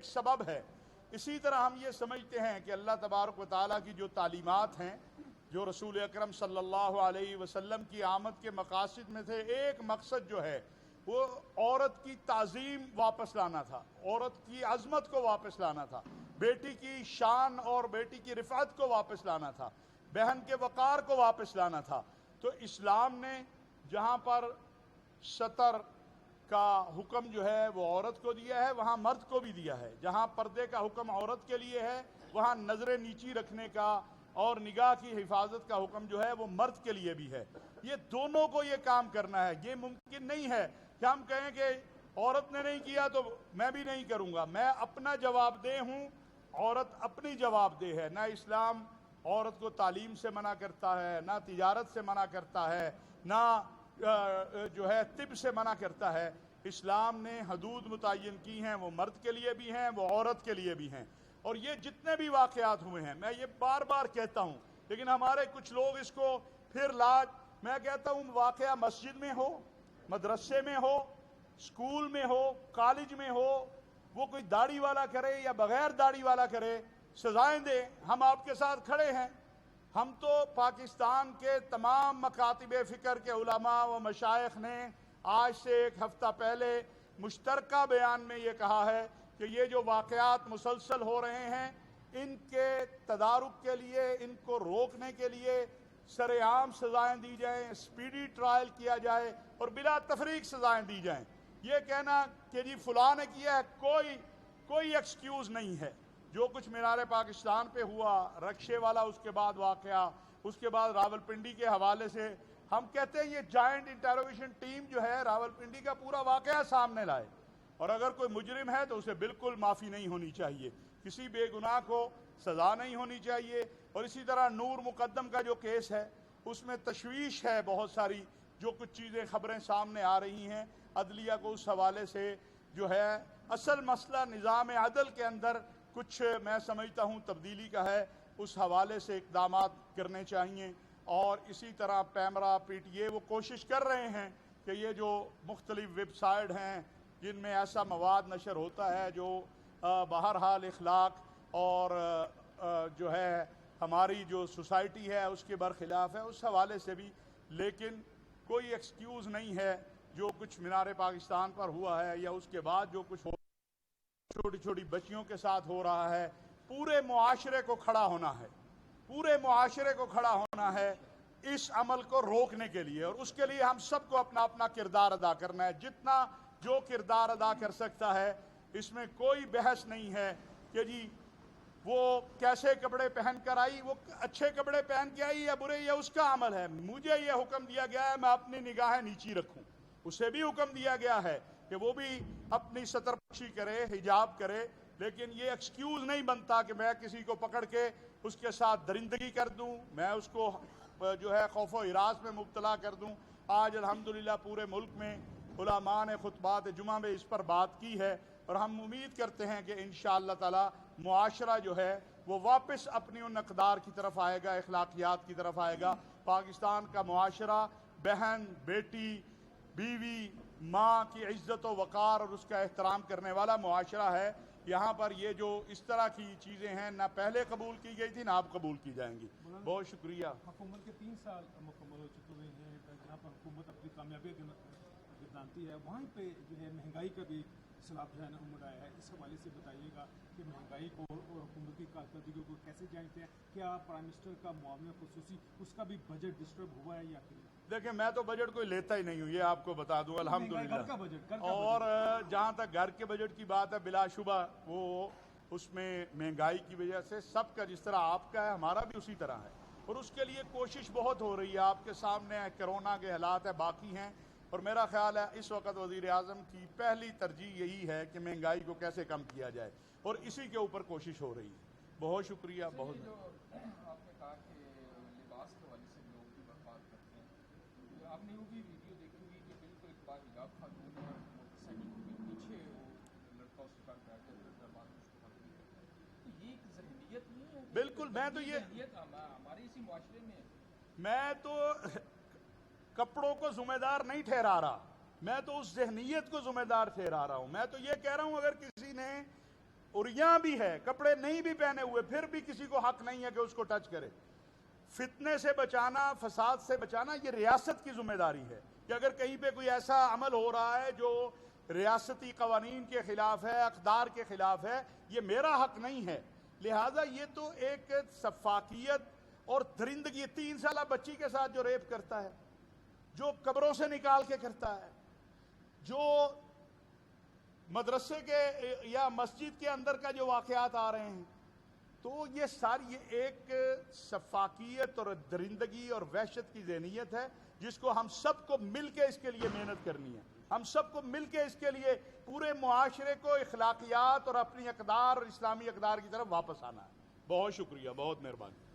सबब है। इसी तरह हम ये समझते हैं कि अल्लाह तबारक व तआला की जो तालीमात हैं, जो रसूल अकरम सल्लल्लाहु अलैहि वसल्लम की आमद के मकासद में से एक मकसद जो है वो औरत की ताज़ीम वापस लाना था, औरत की अज़मत को वापस लाना था, बेटी की शान और बेटी की रिफ़अत को वापस लाना था, बहन के वक़ार को वापस लाना था। तो इस्लाम ने जहाँ पर सतर का हुक्म जो है वो औरत को दिया है, वहाँ मर्द को भी दिया है। जहाँ पर्दे का हुक्म औरत के लिए है, वहाँ नज़रें नीची रखने का और निगाह की हिफाजत का हुक्म जो है वो मर्द के लिए भी है। ये दोनों को ये काम करना है। ये मुमकिन नहीं है कि हम कहें कि औरत ने नहीं किया तो मैं भी नहीं करूँगा। मैं अपना जवाबदेह हूँ, औरत अपनी जवाबदेह है। ना इस्लाम औरत को तालीम से मना करता है, ना तिजारत से मना करता है, ना जो है तिब से मना करता है। इस्लाम ने हदूद मुतय्यन की हैं, वो मर्द के लिए भी हैं, वो औरत के लिए भी हैं। और ये जितने भी वाक़यात हुए हैं, मैं ये बार बार कहता हूँ, लेकिन हमारे कुछ लोग इसको फिर मैं कहता हूँ वाक़या मस्जिद में हो, मदरसे में हो, स्कूल में हो, कॉलेज में हो, वो कोई दाढ़ी वाला करे या बग़ैर दाढ़ी वाला करे, सजाएं दे, हम आपके साथ खड़े हैं। हम तो पाकिस्तान के तमाम मकातिब फ़िक्र के उलमा व मशाइख ने आज से एक हफ़्ता पहले मुश्तरका बयान में ये कहा है कि ये जो वाक़यात मुसलसल हो रहे हैं, इनके तदारुक के लिए, इनको रोकने के लिए सरेआम सज़ाएँ दी जाएँ, स्पीडी ट्रायल किया जाए और बिला तफरीक सज़ाएँ दी जाएँ। ये कहना कि जी फ़लाँ ने किया है, कोई एक्सक्यूज़ नहीं है। जो कुछ मीनार पाकिस्तान पे हुआ, रक्शे वाला, उसके बाद वाक़या, उसके बाद रावलपिंडी के हवाले से हम कहते हैं ये जॉइंट इंटेरोगेशन टीम जो है रावलपिंडी का पूरा वाक़या सामने लाए, और अगर कोई मुजरिम है तो उसे बिल्कुल माफ़ी नहीं होनी चाहिए, किसी बेगुनाह को सज़ा नहीं होनी चाहिए। और इसी तरह नूर मुकद्दम का जो केस है उसमें तशवीश है बहुत सारी, जो कुछ चीज़ें ख़बरें सामने आ रही हैं अदलिया को उस हवाले से जो है। असल मसला निज़ाम अदल के अंदर कुछ मैं समझता हूँ तब्दीली का है, उस हवाले से इक़दाम करने चाहिए। और इसी तरह पैमरा PTA वो कोशिश कर रहे हैं कि ये जो मुख्तलिफ़ वेबसाइट हैं जिनमें ऐसा मवाद नशर होता है जो बहरहाल इखलाक और जो है हमारी जो सोसाइटी है उसके बरखिलाफ़ है, उस हवाले से भी। लेकिन कोई एक्सक्यूज़ नहीं है जो कुछ मीनार पाकिस्तान पर हुआ है या उसके बाद जो कुछ छोटी छोटी बच्चियों के साथ हो रहा है। पूरे मुआशरे को खड़ा होना है, पूरे मुआशरे को खड़ा होना है इस अमल को रोकने के लिए, और उसके लिए हम सबको अपना अपना किरदार अदा करना है। जितना जो किरदार अदा कर सकता है, इसमें कोई बहस नहीं है कि जी वो कैसे कपड़े पहन कर आई, वो अच्छे कपड़े पहन के आई या बुरे, या उसका अमल है। मुझे ये हुक्म दिया गया है मैं अपनी निगाहें नीची रखूं, उसे भी हुक्म दिया गया है कि वो भी अपनी सतरपोशी करे, हिजाब करे। लेकिन ये एक्सक्यूज़ नहीं बनता कि मैं किसी को पकड़ के उसके साथ दरिंदगी कर दूं, मैं उसको जो है खौफ व हिरास में मुब्तला कर दूं। आज अल्हम्दुलिल्लाह पूरे मुल्क में उलमा ने खुतबात जुमा में इस पर बात की है, और हम उम्मीद करते हैं कि इंशाअल्लाह ताला मुआशरा जो है वो वापस अपनी उन अक़दार की तरफ आएगा, अखलाकियात की तरफ आएगा। पाकिस्तान का मुआशरा बहन, बेटी, बीवी, माँ की इज़्ज़त व वक़ार और उसका एहतराम करने वाला मुआशरा है। यहाँ पर ये जो इस तरह की चीज़ें हैं ना पहले कबूल की गई थी ना अब कबूल की जाएंगी। बहुत शुक्रिया। हुकूमत के 3 साल मुकम्मल हो चुके हैं, जहाँ पर हुकूमत अपनी कामयाबी गिनाती है, वहाँ पे जो है महंगाई का भी सैलाब जो है ना उमड़ आया है। इस हवाले से बताइएगा कि महंगाई को और हुकूमत की कारकर्दगी को कैसे जानते हैं? क्या प्राइम मिनिस्टर का मुआवना खुसूसी उसका भी बजट डिस्टर्ब हुआ है या फिर? देखिए मैं तो बजट कोई लेता ही नहीं हूँ, ये आपको बता दूँ अल्हम्दुलिल्लाह। और जहाँ तक घर के बजट की बात है, बिलाशुबा वो उसमें महंगाई की वजह से सबका जिस तरह आपका है हमारा भी उसी तरह है, और उसके लिए कोशिश बहुत हो रही है। आपके सामने कोरोना के हालात है, बाकी हैं, और मेरा ख्याल है इस वक्त वज़ीर आज़म की पहली तरजीह यही है कि महंगाई को कैसे कम किया जाए, और इसी के ऊपर कोशिश हो रही है। बहुत शुक्रिया। बहुत आपने कहा कि लिबास के वाले से लोग भी बर्बाद करते हैं, आपने वो भी वीडियो देखी हुई कि बिल्कुल एक बार हिजाब खातून और मोटरसाइकिल के पीछे वो लड़का उसके पास बैठ जाता है, तो ये एक ज़हनियत नहीं है? बिल्कुल, मैं तो ये हमारे इसी मुआशरे में मैं तो कपड़ों को ज़िम्मेदार नहीं ठहरा रहा, मैं तो उस ज़हनियत को ज़िम्मेदार ठहरा रहा हूँ। मैं तो ये कह रहा हूँ अगर किसी ने उरियां भी है, कपड़े नहीं भी पहने हुए, फिर भी किसी को हक नहीं है कि उसको टच करे। फितने से बचाना, फसाद से बचाना, ये रियासत की जिम्मेदारी है कि अगर कहीं पे कोई ऐसा अमल हो रहा है जो रियासती कवानीन के खिलाफ है, अक़दार के खिलाफ है, ये मेरा हक नहीं है। लिहाजा ये तो एक सफाकियत और दरिंदगी, 3 साल बच्ची के साथ जो रेप करता है, जो कब्रों से निकाल के करता है, जो मदरसे के या मस्जिद के अंदर का जो वाक़यात आ रहे हैं, तो ये सारी ये एक सफाकियत और दरिंदगी और वहशत की ज़हनियत है जिसको हम सबको मिल के इसके लिए मेहनत करनी है। हम सबको मिल के इसके लिए पूरे मुआशरे को इखलाकियात और अपनी अक़दार और इस्लामी अक़दार की तरफ वापस आना है। बहुत शुक्रिया, बहुत मेहरबानी।